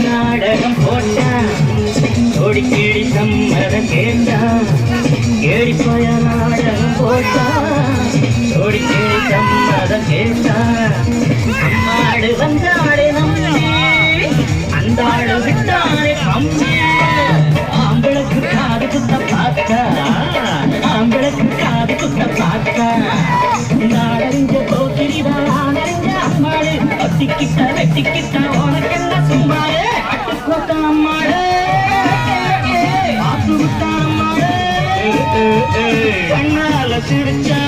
நாடகம் போட்டான் ஓடி கேடி சம்மதம் கேட்டான் கேடிப்பய நாடகம் போட்டான் ஓடி கேடி சம்மதம் கேட்டான் அம்மாடு வந்தாடு நம்மே அந்த ஆடு விட்டானே கம்மே ஆம்பளுக்கு காது குத்த பார்த்தா ஆம்பளுக்கு காது குத்த பார்த்தா நாடறிஞ்ச போக்கிரிதான் ஆனறிஞ்ச அம்மாடு ஒத்திக்கிட்ட வெட்டிக்கிட்ட உனக்கெல்லாம் சும்மாரு அட்டுக்கோட்ட அம்மாடு ஆசு விட்டான் அம்மாடு கண்ணால சிரிச்சா